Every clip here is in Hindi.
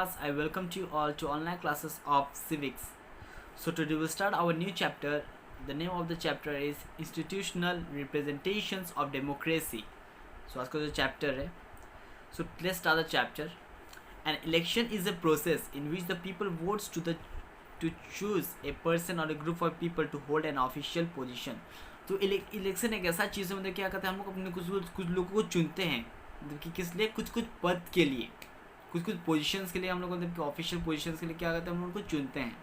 class, I welcome you all to online classes of civics. So today we'll start our new chapter. The name of the chapter is Institutional Representations of Democracy. So आज का जो chapter है, so let's start the chapter. An election is a process in which the people votes to choose a person or a group of people to hold an official position. तो इलेक्शन एक ऐसा चीज़ है, मतलब क्या कहते हैं, हम लोग अपने कुछ लोगों को चुनते हैं, मतलब कि किस लिए, कुछ पद के लिए, कुछ पोजीशंस के लिए हम लोग, मतलब कि ऑफिशियल पोजीशंस के लिए क्या कहते हैं, हम उनको चुनते हैं.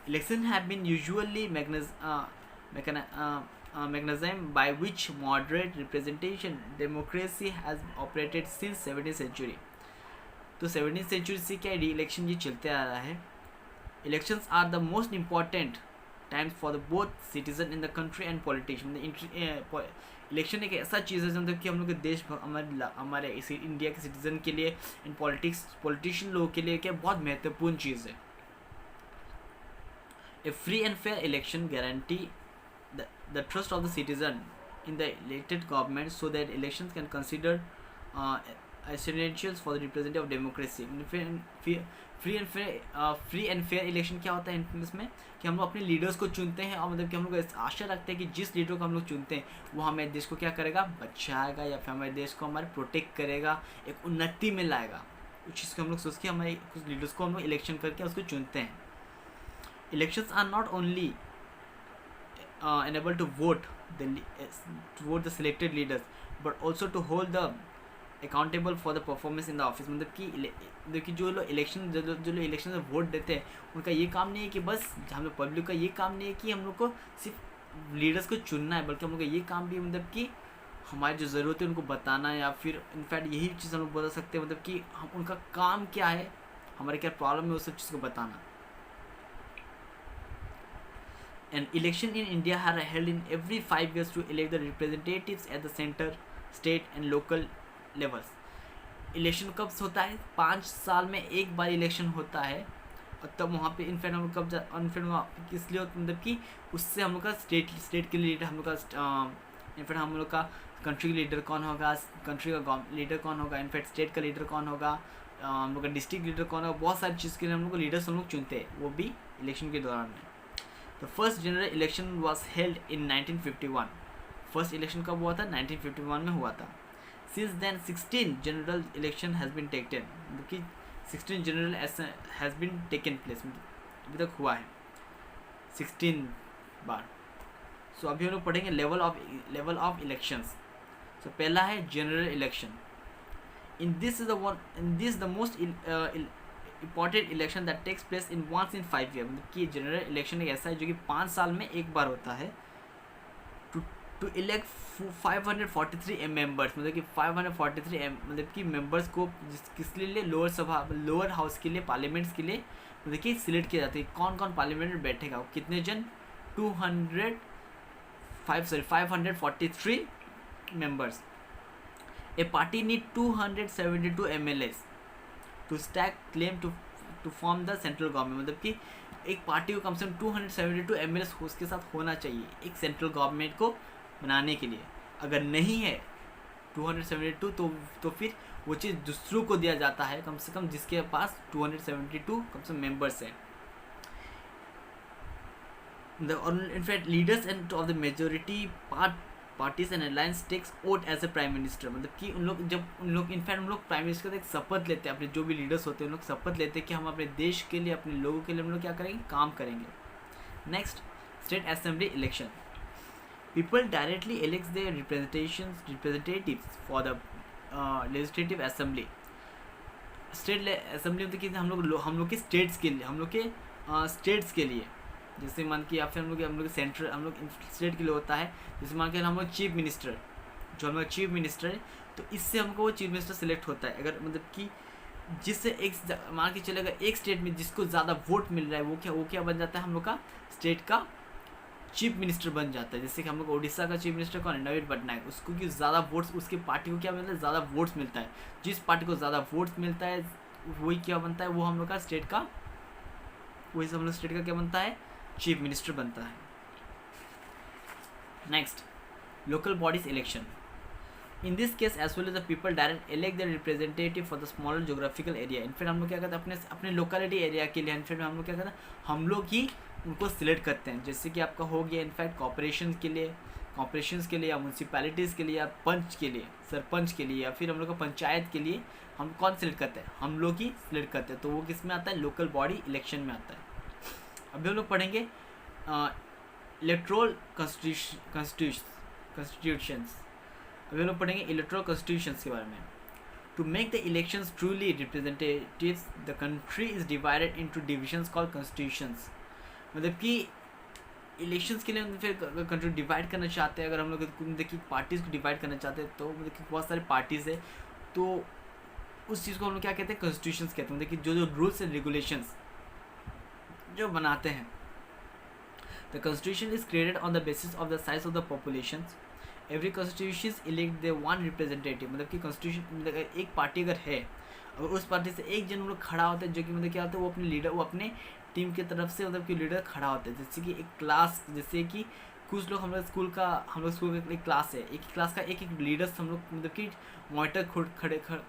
Election have been usually mechanism by which moderate representation democracy has operated since 17th century. तो 17th century से क्या इलेक्शन ये चलते आ रहा है. Elections are the most important times for the both citizen in the country and politician. Election एक ऐसा चीज़ है मतलब कि हम लोग के देश, हमारे इस इंडिया के सिटीज़न के लिए, इन पॉलिटिशियन लोगों के लिए क्या बहुत महत्वपूर्ण चीज़ है. A free and fair election guarantee the trust of the citizen in the elected government so that election can consider essentials for the representative of democracy. Free and fair election क्या होता है इसमें, कि हम लोग अपने लीडर्स को चुनते हैं और मतलब कि हम लोग आशा रखते हैं कि जिस लीडर को हम लोग चुनते हैं वो हमारे देश को क्या करेगा, बचाएगा या फिर हमारे देश को हमारे प्रोटेक्ट करेगा, एक उन्नति में लाएगा. उस चीज़ को हम लोग सोच के हमारे कुछ लीडर्स को हम लोग इलेक्शन करके उसको चुनते हैं. Elections are not only enabled to vote the selected leaders but also to hold the accountable for the performance in the office. मतलब कि जो लोग इलेक्शन में वोट देते हैं उनका ये काम नहीं है कि बस, हम लोग पब्लिक का ये काम नहीं है कि हम लोग को सिर्फ लीडर्स को चुनना है, बल्कि हम लोग का ये काम भी मतलब कि हमारी जो ज़रूरत है उनको बताना, या फिर इनफैक्ट यही चीज़ हम लोग बता सकते हैं, मतलब कि हम उनका काम क्या है, हमारे क्या प्रॉब्लम है, उस सब चीज़ को बताना. An election in India are held in every 5 years to elect the representatives at the center, state and local levels. Election कब होता है, 5 साल में एक बार इलेक्शन होता है. और तब वहाँ पे इनफैक्ट हम लोग इनफैक्ट किस लिए, मतलब कि उससे हम लोग का स्टेट के लीडर, हम लोग का इनफैक्ट हम लोग का कंट्री का लीडर कौन होगा, कंट्री का लीडर कौन होगा, इनफैक्ट स्टेट का लीडर कौन होगा, हम लोग का डिस्ट्रिक्ट लीडर कौन होगा, बहुत सारी चीज़ के लिए हम लोग को लीडर्स हम लोग चुनते हैं, वो भी इलेक्शन के दौरान में. The first general election was held in 1951. First election कब हुआ था, 1951 में हुआ था. Since then 16 general election has been taken. क्योंकि 16 general has been taken place, अभी तक हुआ है 16 बार. So अभी हम लोग पढ़ेंगे level of elections. So पहला है general election. In this the most important election that takes place in once in 5 year. मतलब कि जनरल इलेक्शन एक ऐसा है जो कि 5 साल में एक बार होता है. टू इलेक्ट 543 मेंबर्स, मतलब कि 543 मतलब कि मेंबर्स को किस लिए, लोअर हाउस के लिए, पार्लियामेंट्स के लिए मतलब कि सिलेक्ट किया जाता है. कौन कौन पार्लियामेंट में बैठेगा, कितने जन, 543 members. A party need 272 MLAs to stake claim to form the central government. मतलब कि एक पार्टी को कम से कम 272 MLAs उसके साथ होना चाहिए एक सेंट्रल गवर्नमेंट को बनाने के लिए. अगर नहीं है 272 तो फिर वो चीज़ दूसरों को दिया जाता है, कम से कम जिसके पास 272 कम से कम मेंबर्स हैं. In fact leaders and of the majority parties and alliance takes oath as a prime minister. मतलब कि उन लोग इनफैक्ट हम लोग प्राइम मिनिस्टर का एक शपथ लेते हैं, अपने जो भी लीडर्स होते हैं उन लोग शपथ लेते हैं कि हम अपने देश के लिए, अपने लोगों के लिए हम लोग क्या करेंगे, काम करेंगे. Next, state assembly election. People directly elects their representatives for the legislative assembly. State assembly मतलब कि हम लोग के स्टेट्स के लिए, जैसे मान कि या फिर हम लोग सेंट्रल, हम लोग स्टेट के लिए होता है. जैसे मान के हम लोग चीफ मिनिस्टर, जो हम लोग चीफ मिनिस्टर है, तो इससे हमको वो चीफ मिनिस्टर सेलेक्ट होता है. अगर मतलब कि जिससे एक मान के चलेगा एक स्टेट में जिसको ज़्यादा वोट मिल रहा है वो क्या बन जाता है, हम लोग का स्टेट का चीफ मिनिस्टर बन जाता है. जैसे कि हम लोग उड़ीसा का चीफ मिनिस्टर कौन है, नवीन पटनायक. उसको कि ज़्यादा वोट्स, उसके पार्टी को क्या मिलता है, ज़्यादा वोट्स मिलता है. जिस पार्टी को ज़्यादा वोट्स मिलता है वही क्या बनता है, वो हम लोग का स्टेट का, वही हम लोग स्टेट का क्या बनता है, चीफ मिनिस्टर बनता है. Next, local bodies election. In this case as well as the people direct elect the representative for the smaller geographical area. In fact हम लोग क्या करते हैं अपने लोकेलिटी एरिया के लिए इनफैक्ट हम लोग क्या करते हैं, हम लोग ही उनको सिलेक्ट करते हैं। जैसे कि आपका हो गया इनफैक्ट कॉर्पोरेशन के लिए या म्यूनसिपैलिटीज़ के लिए या पंच के लिए, सरपंच के लिए, या फिर हम लोग का पंचायत के लिए हम कौन सिलेक्ट करते हैं, हम लोग ही सिलेक्ट करते हैं। तो वो किस में आता है, लोकल बॉडी इलेक्शन में आता है। अभी हम लोग पढ़ेंगे इलेक्ट्रोल कॉन्स्टिट्यूशंस। अभी हम लोग पढ़ेंगे इलेक्ट्रोल कॉन्स्टिट्यूशंस के बारे में। To make the elections truly representatives the country is divided into divisions called constitutions. मतलब कि इलेक्शंस के लिए फिर कंट्री डिवाइड करना चाहते हैं, अगर हम लोग देखिए पार्टीज़ को डिवाइड करना चाहते हैं तो मतलब कि बहुत सारे पार्टीज़ है, तो उस चीज़ को हम लोग क्या कहते हैं, कॉन्स्टिट्यूशंस कहते हैं। देखिए जो रूल्स एंड रेगुलेशंस जो बनाते हैं। The constitution is created on the basis of the size of the populations. Every constitution elect the one representative. मतलब कि कॉन्स्टिट्यूशन मतलब एक पार्टी अगर है, अगर उस पार्टी से एक जन लोग खड़ा होता है जो कि मतलब क्या होता है, वो अपने लीडर, वो अपने टीम की तरफ से मतलब कि लीडर खड़ा होता है। जैसे कि एक क्लास, जैसे कि कुछ लोग हम लोग स्कूल का एक क्लास है, एक क्लास का एक लीडर्स हम लोग मतलब कि मॉनिटर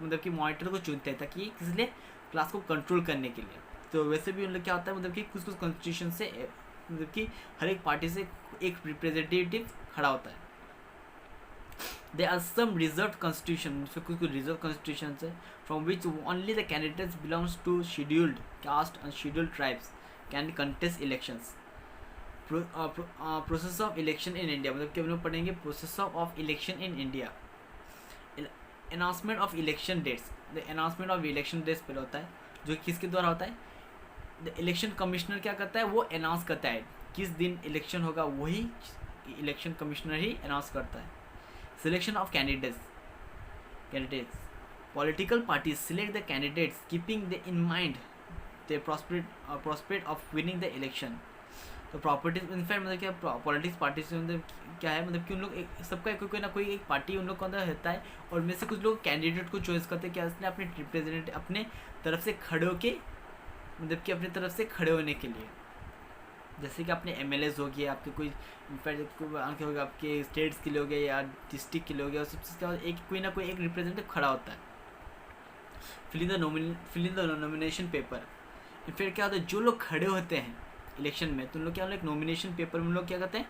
मतलब कि मॉनिटर को चुनते हैं ताकि किसी लिए क्लास को कंट्रोल करने के लिए। तो वैसे भी मतलब क्या होता है, मतलब कि कुछ कॉन्स्टिट्यूशन से मतलब कि हर एक पार्टी से एक रिप्रेजेंटेटिव खड़ा होता है। There are some reserved constitution, कुछ reserved constitutions है, from which only the candidates belongs to scheduled caste and scheduled tribes can contest elections. Process of election in India, मतलब कि हम लोग पढ़ेंगे process of election in India. Announcement of election dates. The announcement of election dates पहले होता है, जो किसके द्वारा होता है, the election commissioner क्या करता है, वो अनाउंस करता है किस दिन इलेक्शन होगा, वही इलेक्शन कमिश्नर ही अनाउंस करता है। Selection of candidates. Political parties select the candidates keeping in mind their prospect of winning the election. तो प्रॉपर्टीज इनफैक्ट मतलब क्या पॉलिटिक्स पार्टी से मतलब क्या है, मतलब कि उन लोग सबका कोई ना कोई एक पार्टी उन लोग के अंदर रहता है, और में से कुछ लोग कैंडिडेट को चॉइस करते हैं क्या इसने अपने रिप्रेजेंटेटिव अपने तरफ से खड़े होके, मतलब कि अपनी तरफ से खड़े होने के लिए। जैसे कि अपने MLAs हो गए, आपके कोई इनफैक्ट हो गया, आपके स्टेट्स के लिए हो गए या डिस्ट्रिक्ट के लिए हो गया, और सब चीज़ का एक कोई ना कोई एक रिप्रेजेंटेटिव खड़ा होता है। Fill in the nomination paper. In fact क्या होता है, जो लोग खड़े होते हैं इलेक्शन में, तो उन लोग क्या, एक नॉमिनेशन पेपर में उन लोग क्या करते हैं,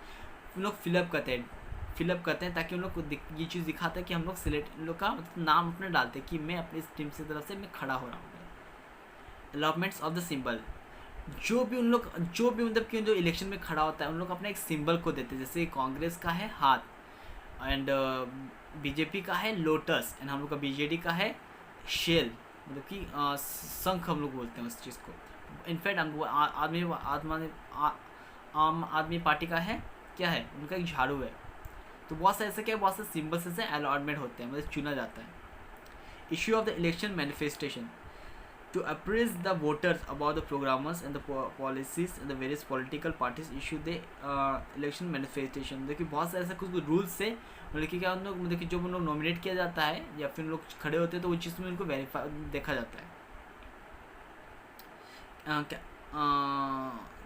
उन लोग फिलअप करते हैं ताकि उन लोग को ये चीज़ दिखाता है कि हम लोग सिलेक्ट, उन लोग का मतलब नाम अपने डालते हैं कि मैं अपनी इस टीम से तरफ से मैं खड़ा हो रहा हूँ। Allotments of the symbol. जो भी मतलब कि जो इलेक्शन में खड़ा होता है उन लोग अपना एक सिंबल को देते हैं। जैसे कांग्रेस का है हाथ, एंड BJP का है लोटस, एंड हम लोग का BJD का है शेल, मतलब कि शंख हम लोग बोलते हैं उस चीज़ को। इनफैक्ट हम आम आदमी पार्टी का है क्या है, उनका एक झाड़ू है। तो बहुत सारे ऐसे क्या, बहुत सारे सिम्बल से अलॉटमेंट होते हैं, मतलब चुना जाता है। Issue of the election manifestation. To appraise the voters about the programmes and the policies and the various political parties issue the election manifestation। देखिए बहुत सारे ऐसे कुछ रूल्स से मतलब कि क्या उन लोग, मतलब कि जो उन लोग नॉमिनेट किया जाता है या फिर लोग खड़े होते हैं तो वो चीज़ में उनको वेरीफाई देखा जाता है।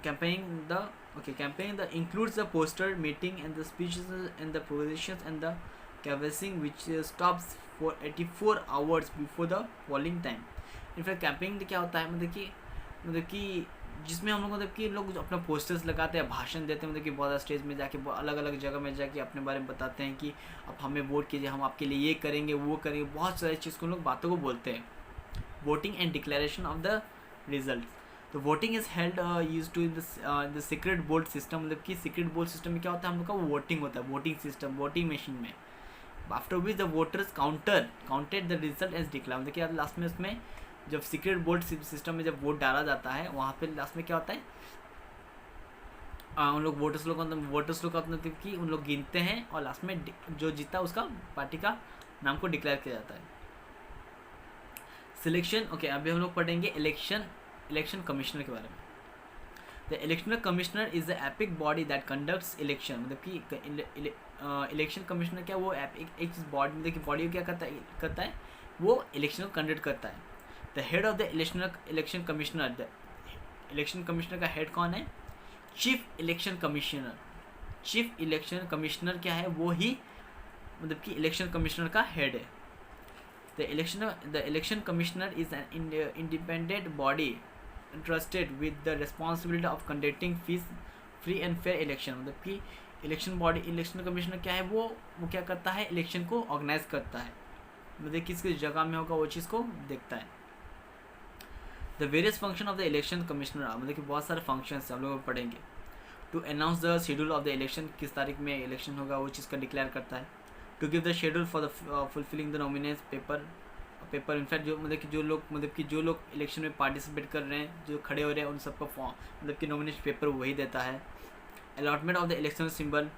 Campaigning the includes the poster meeting and the speeches and the proclamations and the canvassing which stops for 84 hours before the polling time। In fact campaigning क्या होता है, मतलब कि जिसमें हम लोग मतलब कि लोग अपना पोस्टर्स लगाते हैं, भाषण देते हैं, मतलब कि बहुत स्टेज में जाके अलग अलग जगह में जाके अपने बारे में बताते हैं कि आप हमें वोट कीजिए, हम आपके लिए ये करेंगे वो करेंगे, बहुत सारी चीज़ को लोग बातों को बोलते हैं। Voting and declaration of the result. तो voting is held use to the secret vote system. मतलब कि सीक्रेट वोट सिस्टम में क्या होता है, हम लोग का वोटिंग होता है, वोटिंग सिस्टम, वोटिंग मशीन में। After which the voters counted the result as declare. मतलब कि लास्ट में उसमें जब सीक्रेट वोट सिस्टम में जब वोट डाला जाता है, वहाँ पे लास्ट में क्या होता है, उन लोग वोटर्स लोग का मतलब कि उन लोग गिनते हैं और लास्ट में जो जीता उसका पार्टी का नाम को डिक्लेयर किया जाता है। सिलेक्शन। ओके, अभी हम लोग पढ़ेंगे इलेक्शन कमिश्नर के बारे में। The electional commissioner is the epic body that conducts election. मतलब कि इलेक्शन कमिश्नर क्या, वो एक चीज़ बॉडी, मतलब कि बॉडी क्या करता है वो इलेक्शन को कंडक्ट करता है। The head of the election commissioner का हेड कौन है, चीफ इलेक्शन कमिश्नर क्या है, वो ही मतलब कि इलेक्शन कमिश्नर का हेड है। The election commissioner is an independent body interested with the responsibility of conducting free and fair election. मतलब कि इलेक्शन कमिश्नर क्या है, वो क्या करता है, इलेक्शन को ऑर्गेनाइज करता है, मतलब किस किस जगह में होगा वो चीज़ को देखता है। The various function of the election commissioner, मतलब कि बहुत सारे फंक्शंस हम लोग पढ़ेंगे। To announce the schedule of the election, किस तारीख में इलेक्शन होगा वो चीज़ का डिक्लेयर करता है। To give the schedule for the fulfilling the nominees paper in fact जो लोग इलेक्शन में पार्टिसिपेट कर रहे हैं, जो खड़े हो रहे हैं, उन सबका फॉर्म मतलब कि नॉमिनेशन पेपर वही देता है। Allotment of the election symbol,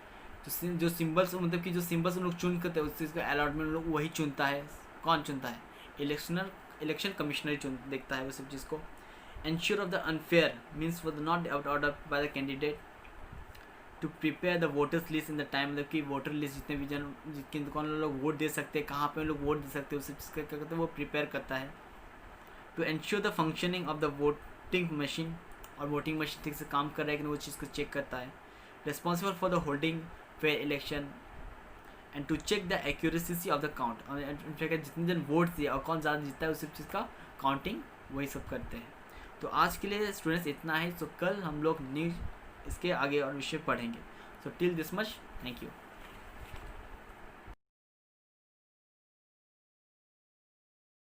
जो सिंबल्स मतलब कि जो सिंबल्स उन लोग चुन करते हैं उस चीज़ का अलॉटमेंट लोग वही चुनता है। कौन चुनता है, इलेक्शन कमिश्नर देखता है वो सब चीज़ को। Ensure of the unfair means was not order by the candidate. To prepare the voters list in the time, मतलब कि वोटर लिस्ट जितने भी जितने कौन लोग वोट दे सकते हैं, कहाँ पे लोग वोट दे सकते हैं, उस चीज़ का क्या करते हैं वो प्रिपेयर करता है। To ensure the functioning of the voting machine, और वोटिंग मशीन ठीक से काम कर रहा है कि वो चीज़ को चेक करता है। Responsible for the holding fair election and to check the accuracy of the count, जितने जन वोट दिए और कौन ज़्यादा जीता है उस सब चीज़ का काउंटिंग वही सब करते हैं। तो आज के लिए स्टूडेंट्स इतना है। तो कल हम लोग न्यूज़ इसके आगे और विषय पढ़ेंगे। So till this much, thank you.